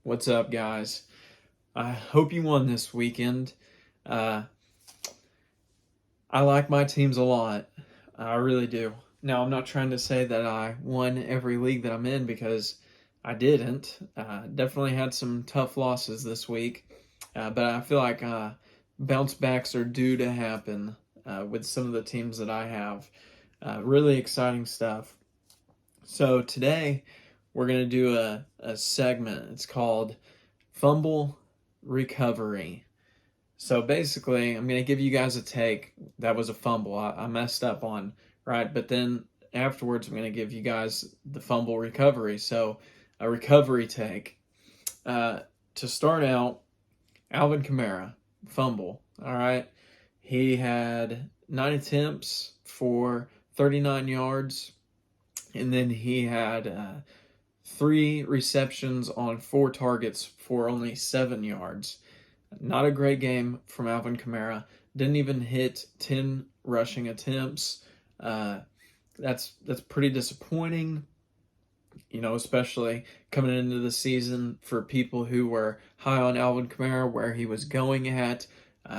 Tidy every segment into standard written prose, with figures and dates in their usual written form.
What's up, guys? I hope you won this weekend. Uh, I like my teams a lot. I really do. Now, I'm not trying to say that I won every league that I'm in because I didn't. Definitely had some tough losses this week, but I feel like bounce backs are due to happen with some of the teams that I have. Really exciting stuff. So, today we're going to do a segment. It's called Fumble-Recovery. So basically, I'm going to give you guys a take that was a fumble I messed up on, right? But then afterwards, I'm going to give you guys the fumble recovery. So a recovery take. To start out, Alvin Kamara, fumble. All right. He had 9 attempts for 39 yards, and then he had 3 receptions on 4 targets for only 7 yards. Not a great game from Alvin Kamara. Didn't even hit 10 rushing attempts. That's pretty disappointing, especially coming into the season for people who were high on Alvin Kamara, where he was going at,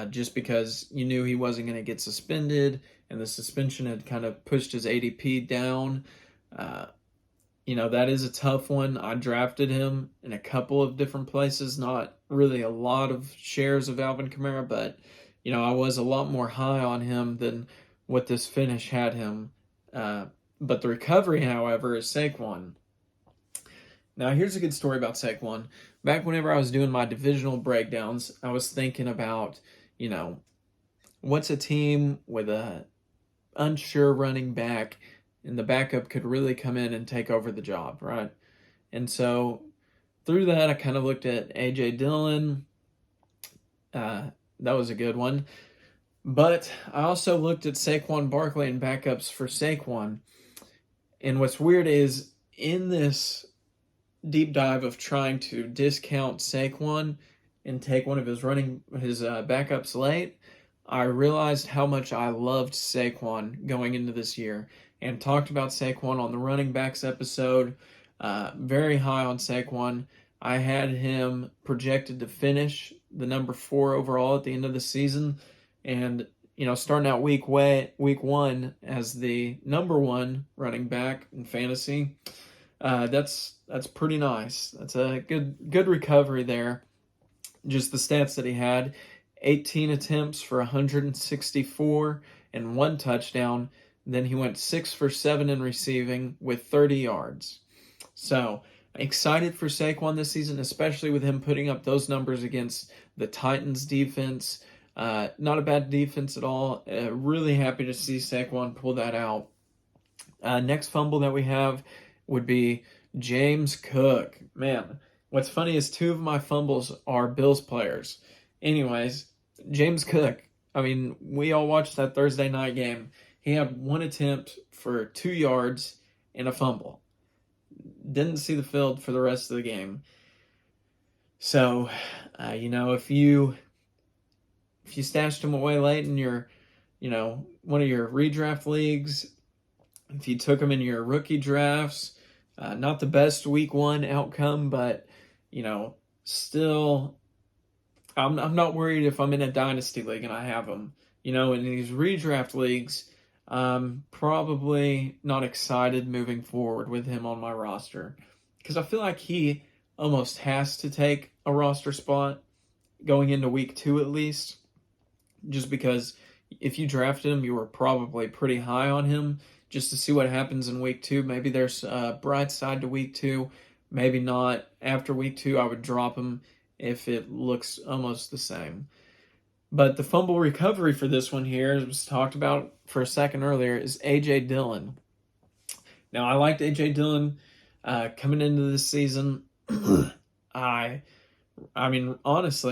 just because you knew he wasn't going to get suspended, and the suspension had kind of pushed his ADP down. That is a tough one. I drafted him in a couple of different places, not really a lot of shares of Alvin Kamara, but, I was a lot more high on him than what this finish had him. But the recovery, however, is Saquon. Now, here's a good story about Saquon. Back whenever I was doing my divisional breakdowns, I was thinking about, what's a team with a unsure running back and the backup could really come in and take over the job, right? And so through that, I kind of looked at A.J. Dillon. That was a good one. But I also looked at Saquon Barkley and backups for Saquon. And what's weird is in this deep dive of trying to discount Saquon and take one of his backups late, I realized how much I loved Saquon going into this year and talked about Saquon on the running backs episode. Very high on Saquon. I had him projected to finish the number 4 overall at the end of the season. And, starting out week 1 as the number 1 running back in fantasy, that's pretty nice. That's a good recovery there. Just the stats that he had: 18 attempts for 164 and 1 touchdown. Then he went 6 for 7 in receiving with 30 yards. So excited for Saquon this season, especially with him putting up those numbers against the Titans defense. Not a bad defense at all. Really happy to see Saquon pull that out. Next fumble that we have would be James Cook. Man, what's funny is 2 of my fumbles are Bills players. Anyways, James Cook, we all watched that Thursday night game. He had 1 attempt for 2 yards and a fumble. Didn't see the field for the rest of the game. So, if you stashed him away late in your, one of your redraft leagues, if you took him in your rookie drafts, not the best week 1 outcome, but, still, I'm not worried if I'm in a dynasty league and I have him. In these redraft leagues, I'm probably not excited moving forward with him on my roster because I feel like he almost has to take a roster spot going into week 2 at least, just because if you drafted him, you were probably pretty high on him just to see what happens in week 2. Maybe there's a bright side to week 2, maybe not. After week 2, I would drop him if it looks almost the same. But the fumble recovery for this one here, as was talked about for a second earlier, is A.J. Dillon. Now, I liked A.J. Dillon coming into this season. Honestly,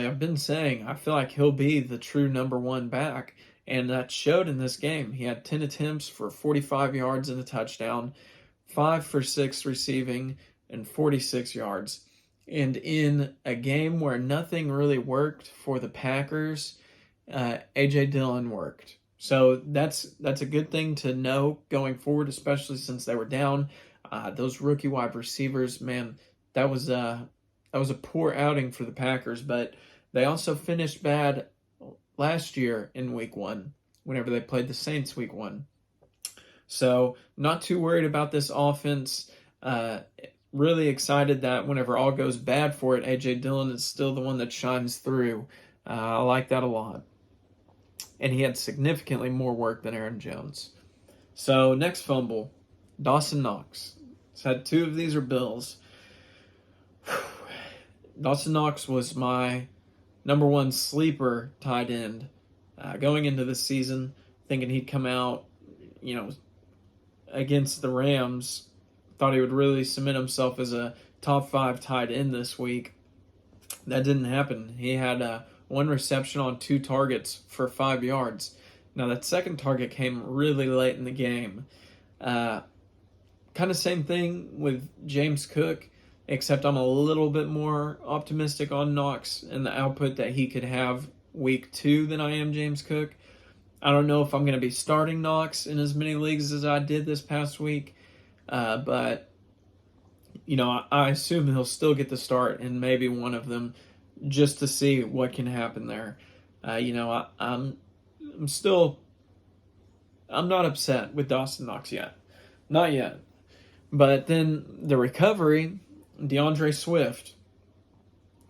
I've been saying I feel like he'll be the true number 1 back, and that showed in this game. He had 10 attempts for 45 yards and a touchdown, 5 for 6 receiving, and 46 yards. And in a game where nothing really worked for the Packers, A.J. Dillon worked. So that's a good thing to know going forward, especially since they were down. Those rookie wide receivers, man, that was was a poor outing for the Packers, but they also finished bad last year in week 1 whenever they played the Saints week 1. So not too worried about this offense. Really excited that whenever all goes bad for it, A.J. Dillon is still the one that shines through. I like that a lot. And he had significantly more work than Aaron Jones. So next fumble, Dawson Knox. He's had 2 of these are Bills. Dawson Knox was my number 1 sleeper tight end going into the season, thinking he'd come out, against the Rams. Thought he would really cement himself as a top 5 tight end this week. That didn't happen. He had 1 reception on 2 targets for 5 yards. Now that second target came really late in the game. Kind of same thing with James Cook, except I'm a little bit more optimistic on Knox and the output that he could have week 2 than I am James Cook. I don't know if I'm going to be starting Knox in as many leagues as I did this past week, but I assume he'll still get the start in maybe one of them just to see what can happen there. I'm not upset with Dawson Knox yet. Not yet. But then the recovery, DAndre Swift,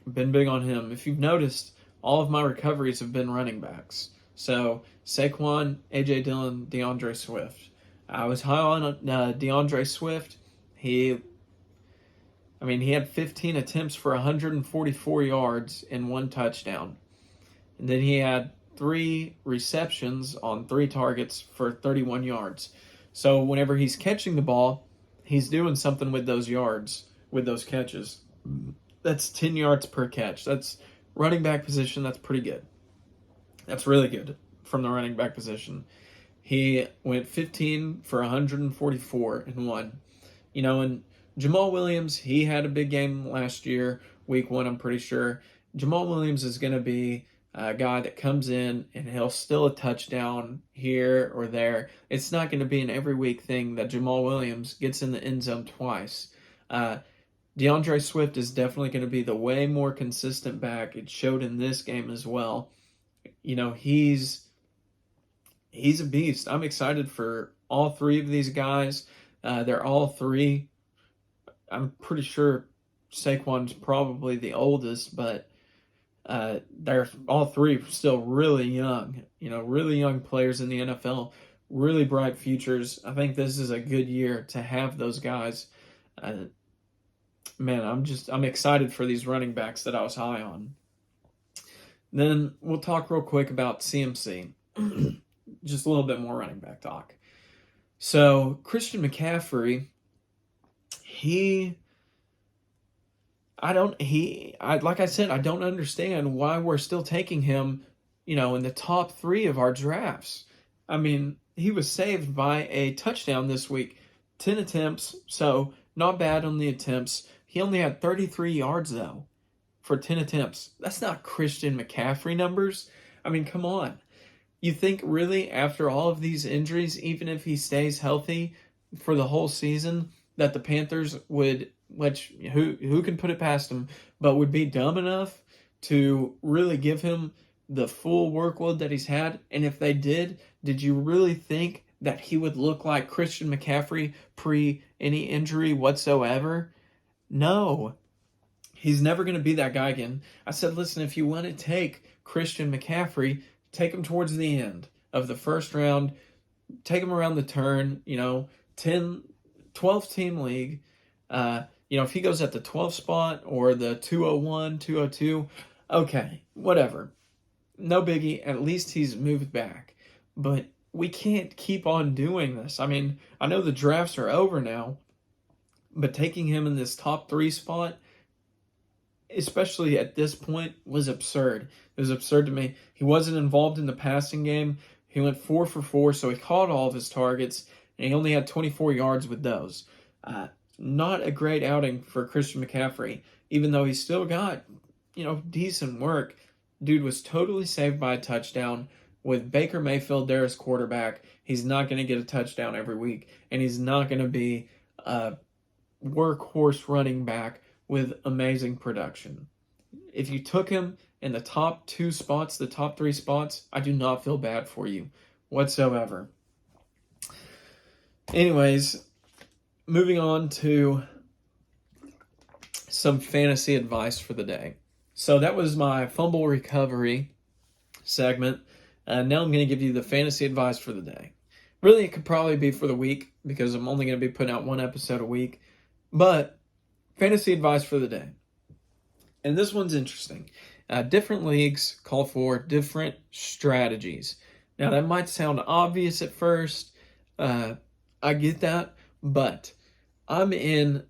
been big on him. If you've noticed, all of my recoveries have been running backs. So Saquon, A.J. Dillon, DAndre Swift. I was high on DAndre Swift. He had 15 attempts for 144 yards and 1 touchdown. And then he had 3 receptions on 3 targets for 31 yards. So whenever he's catching the ball, he's doing something with those yards, with those catches. That's 10 yards per catch. That's running back position. That's pretty good. That's really good from the running back position. He went 15 for 144 and 1. And Jamal Williams, he had a big game last year, week 1, I'm pretty sure. Jamal Williams is going to be a guy that comes in and he'll steal a touchdown here or there. It's not going to be an every week thing that Jamal Williams gets in the end zone twice. DAndre Swift is definitely going to be the way more consistent back. It showed in this game as well. He's a beast. I'm excited for all 3 of these guys. They're all 3. I'm pretty sure Saquon's probably the oldest, but they're all 3 still really young. Really young players in the NFL. Really bright futures. I think this is a good year to have those guys. I'm excited for these running backs that I was high on. Then we'll talk real quick about CMC. Just a little bit more running back talk. So Christian McCaffrey, like I said, I don't understand why we're still taking him, in the top 3 of our drafts. He was saved by a touchdown this week, 10 attempts, so not bad on the attempts. He only had 33 yards though for 10 attempts. That's not Christian McCaffrey numbers. Come on. You think really after all of these injuries, even if he stays healthy for the whole season, that the Panthers would, who can put it past them, but would be dumb enough to really give him the full workload that he's had? And if they did you really think that he would look like Christian McCaffrey pre any injury whatsoever? No. He's never going to be that guy again. I said, listen, if you want to take Christian McCaffrey, take him towards the end of the first round, take him around the turn, 12-team league. If he goes at the 12th spot or the 201, 202, okay, whatever. No biggie. At least he's moved back. But we can't keep on doing this. I know the drafts are over now, but taking him in this top 3 spot, especially at this point, was absurd. It was absurd to me. He wasn't involved in the passing game. He went 4 for 4, so he caught all of his targets, and he only had 24 yards with those. Not a great outing for Christian McCaffrey, even though he still got, decent work. Dude was totally saved by a touchdown. With Baker Mayfield there as quarterback, he's not going to get a touchdown every week, and he's not going to be a workhorse running back with amazing production. If you took him in the top 2 spots, the top 3 spots, I do not feel bad for you whatsoever. Anyways, moving on to some fantasy advice for the day. So that was my fumble recovery segment. Now I'm going to give you the fantasy advice for the day. Really, it could probably be for the week because I'm only going to be putting out 1 episode a week. But fantasy advice for the day. And this one's interesting. Different leagues call for different strategies. Now, that might sound obvious at first. I get that. But I'm in,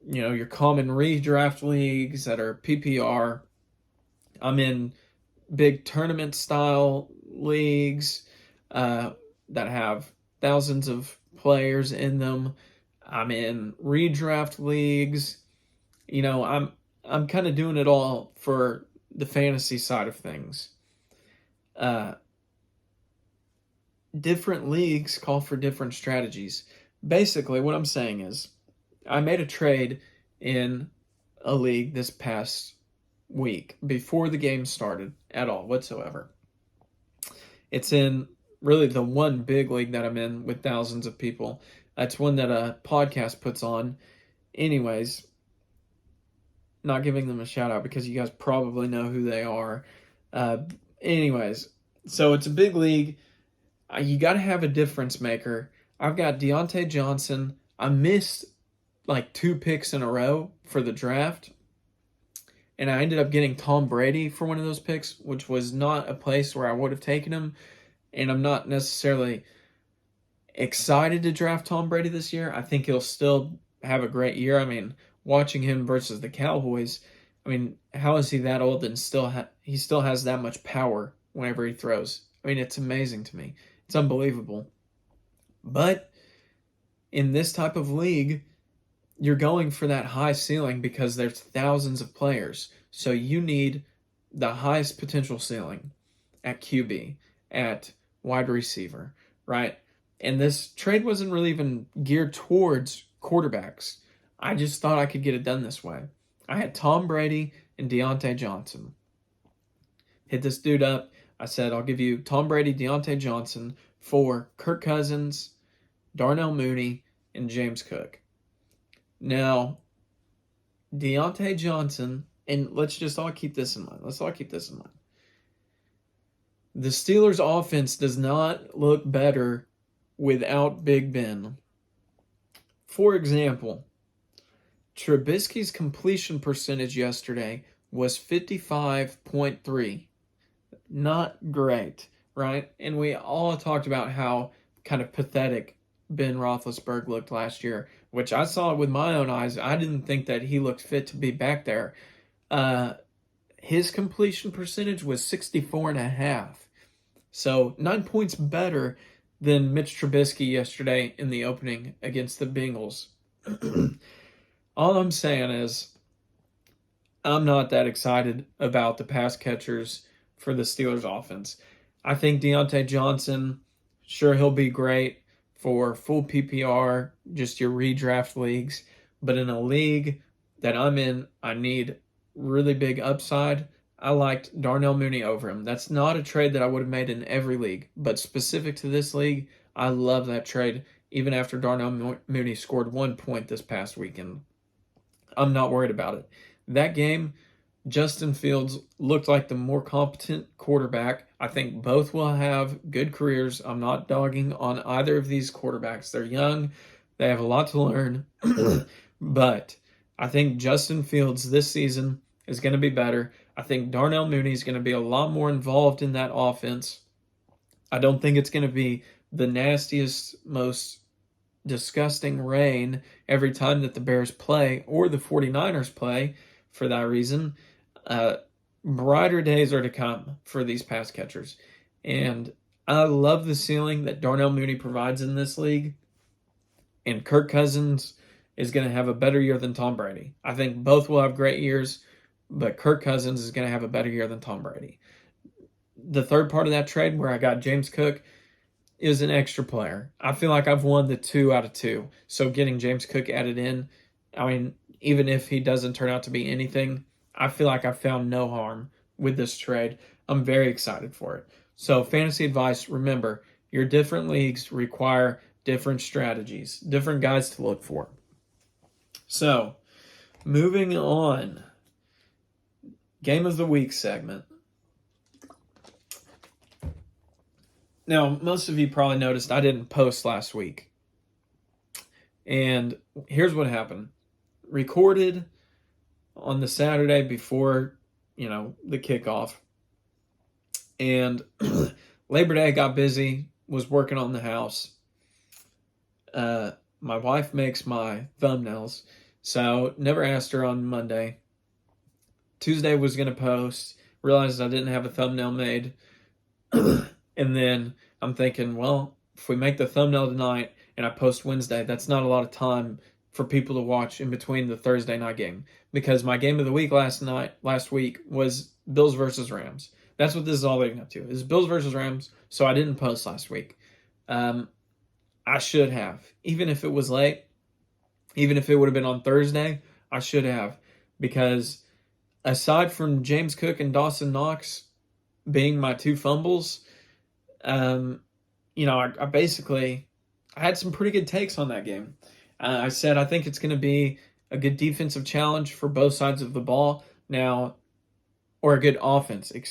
your common redraft leagues that are PPR. I'm in big tournament style leagues that have thousands of players in them. I'm in redraft leagues. I'm kind of doing it all for the fantasy side of things. Different leagues call for different strategies. Basically, what I'm saying is, I made a trade in a league this past week before the game started at all whatsoever. It's in really the one big league that I'm in with thousands of people. It's one that a podcast puts on. Anyways, not giving them a shout out because you guys probably know who they are. Anyways, so it's a big league. You got to have a difference maker. I've got Diontae Johnson. I missed like 2 picks in a row for the draft. And I ended up getting Tom Brady for one of those picks, which was not a place where I would have taken him. And I'm not necessarily excited to draft Tom Brady this year. I think he'll still have a great year. I mean, watching him versus the Cowboys, how is he that old and he still has that much power whenever he throws? It's amazing to me. It's unbelievable. But in this type of league, you're going for that high ceiling because there's thousands of players. So you need the highest potential ceiling at QB, at wide receiver, right? And this trade wasn't really even geared towards quarterbacks. I just thought I could get it done this way. I had Tom Brady and Diontae Johnson. Hit this dude up. I said, I'll give you Tom Brady, Diontae Johnson for Kirk Cousins, Darnell Mooney, and James Cook. Now, Diontae Johnson, and let's just all keep this in mind. The Steelers' offense does not look better without Big Ben. For example, Trubisky's completion percentage yesterday was 55.3. Not great, right? And we all talked about how kind of pathetic Ben Roethlisberger looked last year, which I saw with my own eyes. I didn't think that he looked fit to be back there. His completion percentage was 64.5. So 9 points better than Mitch Trubisky yesterday in the opening against the Bengals. All I'm saying is I'm not that excited about the pass catchers for the Steelers offense. I think Diontae Johnson, sure, he'll be great for full PPR, just your redraft leagues. But in a league that I'm in, I need really big upside. I liked Darnell Mooney over him. That's not a trade that I would have made in every league, but specific to this league, I love that trade, even after Darnell Mooney scored 1 point this past weekend. I'm not worried about it. That game, Justin Fields looked like the more competent quarterback. I think both will have good careers. I'm not dogging on either of these quarterbacks. They're young. They have a lot to learn. But I think Justin Fields this season is going to be better. I think Darnell Mooney is going to be a lot more involved in that offense. I don't think it's going to be the nastiest, most disgusting rain every time that the Bears play or the 49ers play for that reason. Brighter days are to come for these pass catchers. And I love the ceiling that Darnell Mooney provides in this league. And Kirk Cousins is going to have a better year than Tom Brady. I think both will have great years, but Kirk Cousins is going to have a better year than Tom Brady. The third part of that trade where I got James Cook is an extra player. I feel like I've won the 2 out of 2. So getting James Cook added in, even if he doesn't turn out to be anything, I feel like I found no harm with this trade. I'm very excited for it. So, fantasy advice, remember, your different leagues require different strategies, different guys to look for. So, moving on, Game of the Week segment. Now, most of you probably noticed I didn't post last week. And here's what happened. Recorded on the Saturday before, the kickoff. And Labor Day got busy, was working on the house. My wife makes my thumbnails, so never asked her on Monday. Tuesday was going to post, realized I didn't have a thumbnail made. And then I'm thinking, well, if we make the thumbnail tonight and I post Wednesday, that's not a lot of time for people to watch in between the Thursday night game. Because my game of the week last week was Bills versus Rams. That's what this is all leading up to. Is Bills versus Rams, so I didn't post last week. I should have. Even if it was late, even if it would have been on Thursday, I should have. Because aside from James Cook and Dawson Knox being my two fumbles, I had some pretty good takes on that game. I said I think it's going to be a good defensive challenge for both sides of the ball. Now, or a good offense, a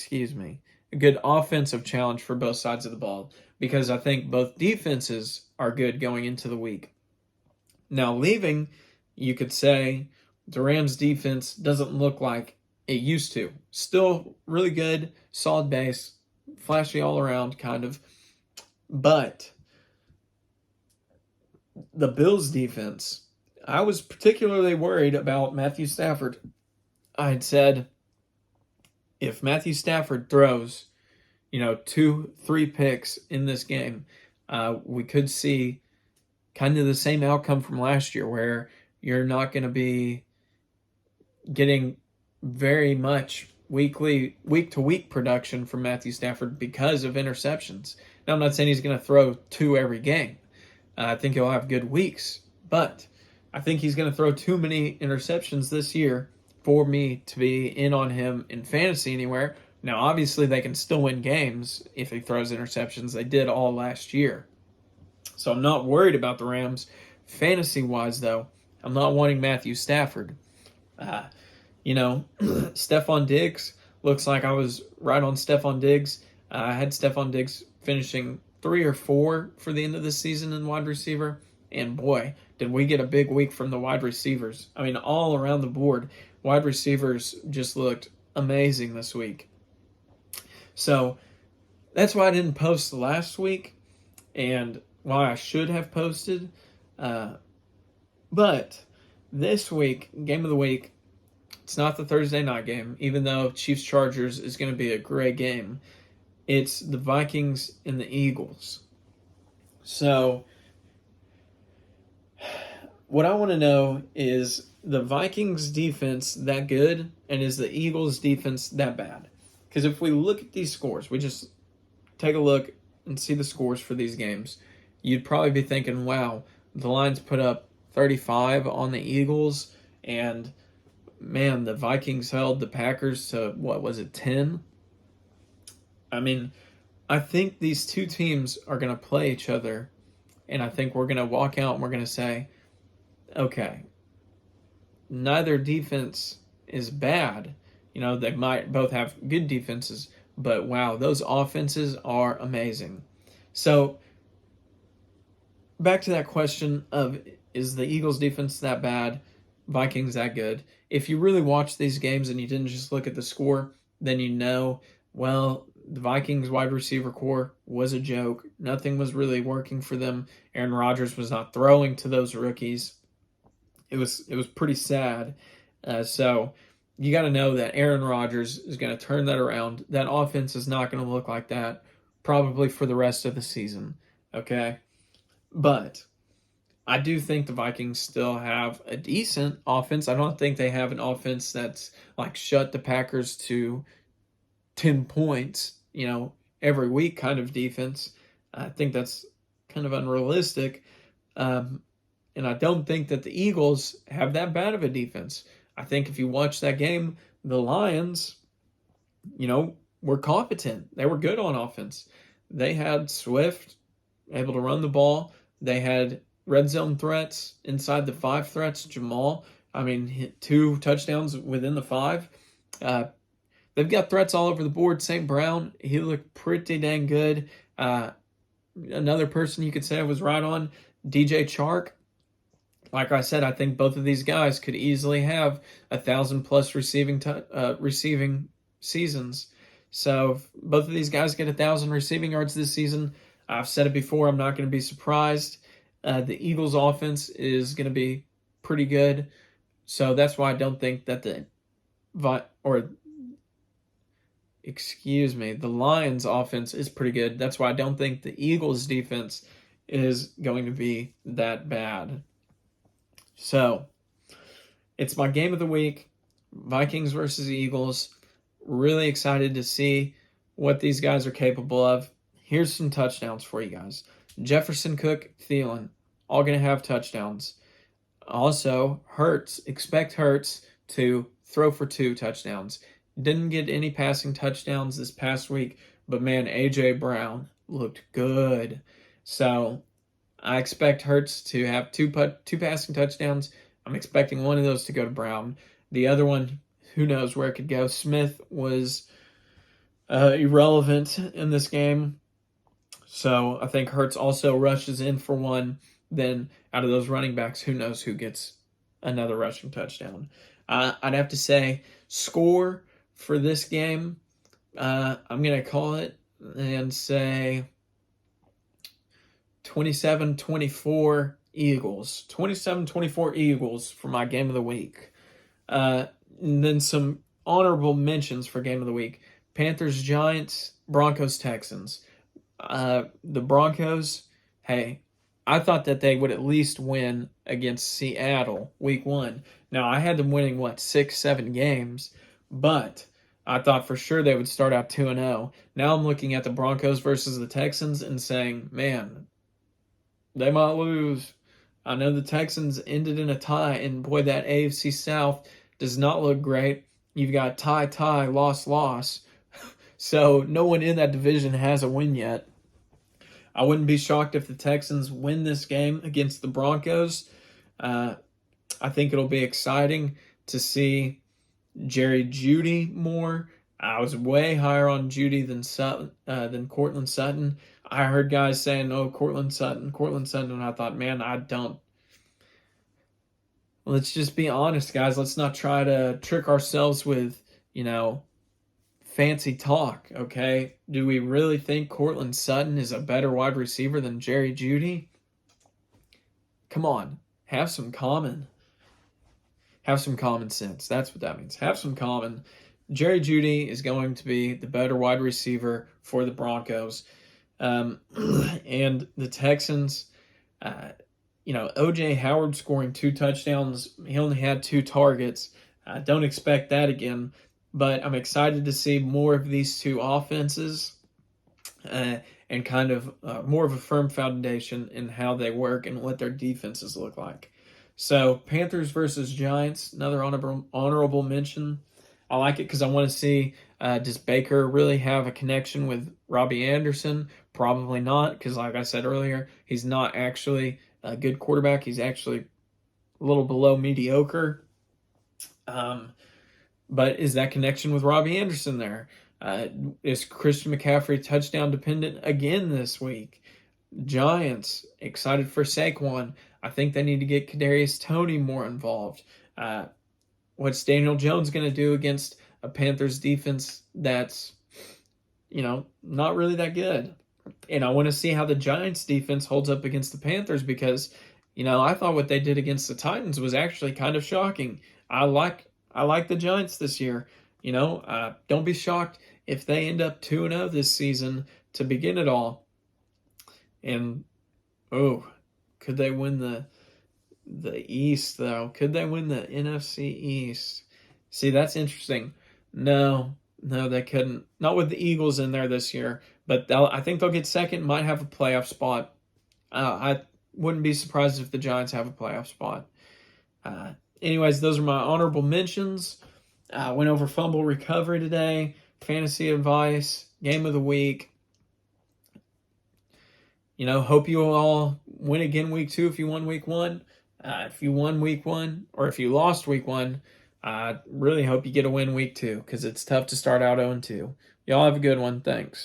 good offensive challenge for both sides of the ball, because I think both defenses are good going into the week. Now, leaving, you could say the Rams defense doesn't look like it used to. Still really good, solid base, flashy all around, kind of. But the Bills defense, I was particularly worried about Matthew Stafford. I had said, if Matthew Stafford throws, 2-3 picks in this game, we could see kind of the same outcome from last year, where you're not going to be getting very much week-to-week production from Matthew Stafford because of interceptions. Now, I'm not saying he's going to throw 2 every game. I think he'll have good weeks, but I think he's going to throw too many interceptions this year for me to be in on him in fantasy anywhere. Now, obviously, they can still win games if he throws interceptions. They did all last year. So I'm not worried about the Rams. Fantasy-wise, though, I'm not wanting Matthew Stafford. Stephon Diggs, looks like I was right on Stephon Diggs. I had Stephon Diggs finishing 3 or 4 for the end of the season in wide receiver. And boy, did we get a big week from the wide receivers. I mean, all around the board, wide receivers just looked amazing this week. So that's why I didn't post last week, and why I should have posted. But this week, game of the week, it's not the Thursday night game, even though Chiefs-Chargers is going to be a great game. It's the Vikings and the Eagles. So what I want to know is, the Vikings defense that good, and is the Eagles defense that bad? Because if we look at these scores, we just take a look and see the scores for these games, you'd probably be thinking, wow, the Lions put up 35 on the Eagles, and man, the Vikings held the Packers to, 10? I mean, I think these two teams are going to play each other, and I think we're going to walk out and we're going to say, okay, neither defense is bad. They might both have good defenses, but wow, those offenses are amazing. So, back to that question of, is the Eagles defense that bad, Vikings that good? If you really watch these games and you didn't just look at the score, then well, the Vikings wide receiver core was a joke. Nothing was really working for them. Aaron Rodgers was not throwing to those rookies. It was pretty sad. So you got to know that Aaron Rodgers is going to turn that around. That offense is not going to look like that probably for the rest of the season. Okay? But I do think the Vikings still have a decent offense. I don't think they have an offense that's like shut the Packers to 10 points, every week kind of defense. I think that's kind of unrealistic. And I don't think that the Eagles have that bad of a defense. I think if you watch that game, the Lions, were competent. They were good on offense. They had Swift able to run the ball. They had red zone threats inside the 5 threats. Jamal, hit 2 touchdowns within the 5. They've got threats all over the board. St. Brown, he looked pretty dang good. Another person you could say was right on, DJ Chark. Like I said, I think both of these guys could easily have 1,000+ receiving seasons. So if both of these guys get 1,000 receiving yards this season, I've said it before, I'm not going to be surprised. The Eagles' offense is going to be pretty good. So that's why I don't think that the Lions' offense is pretty good. That's why I don't think the Eagles' defense is going to be that bad. So, it's my game of the week, Vikings versus Eagles. Really excited to see what these guys are capable of. Here's some touchdowns for you guys. Jefferson, Cook, Thielen, all going to have touchdowns. Also, expect Hurts to throw for 2 touchdowns. Didn't get any passing touchdowns this past week, but man, A.J. Brown looked good. So, I expect Hurts to have 2 passing touchdowns. I'm expecting one of those to go to Brown. The other one, who knows where it could go. Smith was irrelevant in this game. So I think Hurts also rushes in for 1. Then out of those running backs, who knows who gets another rushing touchdown. I'd have to say score for this game, I'm going to call it and say 27-24 Eagles. 27-24 Eagles for my game of the week. And then some honorable mentions for game of the week. Panthers, Giants, Broncos, Texans. The Broncos, hey, I thought that they would at least win against Seattle week 1. Now, I had them winning, 6-7 games, but I thought for sure they would start out 2-0. Now I'm looking at the Broncos versus the Texans and saying, man, they might lose. I know the Texans ended in a tie, and boy, that AFC South does not look great. You've got tie, loss. So no one in that division has a win yet. I wouldn't be shocked if the Texans win this game against the Broncos. I think it'll be exciting to see Jerry Jeudy more. I was way higher on Jeudy than Courtland Sutton. I heard guys saying, "Oh, Courtland Sutton," and I thought, man, I don't. Let's just be honest, guys. Let's not try to trick ourselves with, fancy talk, okay? Do we really think Courtland Sutton is a better wide receiver than Jerry Jeudy? Come on, have some common sense. That's what that means. Have some common. Jerry Jeudy is going to be the better wide receiver for the Broncos. And the Texans, O.J. Howard scoring 2 touchdowns. He only had 2 targets. I don't expect that again. But I'm excited to see more of these 2 offenses and kind of more of a firm foundation in how they work and what their defenses look like. So Panthers versus Giants, another honorable mention. I like it because I want to see, does Baker really have a connection with Robbie Anderson? Probably not, because like I said earlier, he's not actually a good quarterback. He's actually a little below mediocre. But is that connection with Robbie Anderson there? Is Christian McCaffrey touchdown dependent again this week? Giants, excited for Saquon. I think they need to get Kadarius Toney more involved. What's Daniel Jones going to do against a Panthers defense that's, not really that good? And I want to see how the Giants defense holds up against the Panthers because, I thought what they did against the Titans was actually kind of shocking. I like the Giants this year. Don't be shocked if they end up 2-0 this season to begin it all. And, could they win the East, though? Could they win the NFC East? See, that's interesting. No, they couldn't. Not with the Eagles in there this year. But I think they'll get second, might have a playoff spot. I wouldn't be surprised if the Giants have a playoff spot. Anyways, those are my honorable mentions. Went over fumble recovery today, fantasy advice, game of the week. Hope you all win again week 2 if you won week 1. If you won week 1, or if you lost week 1, I really hope you get a win week 2, because it's tough to start out 0-2. Y'all have a good one. Thanks.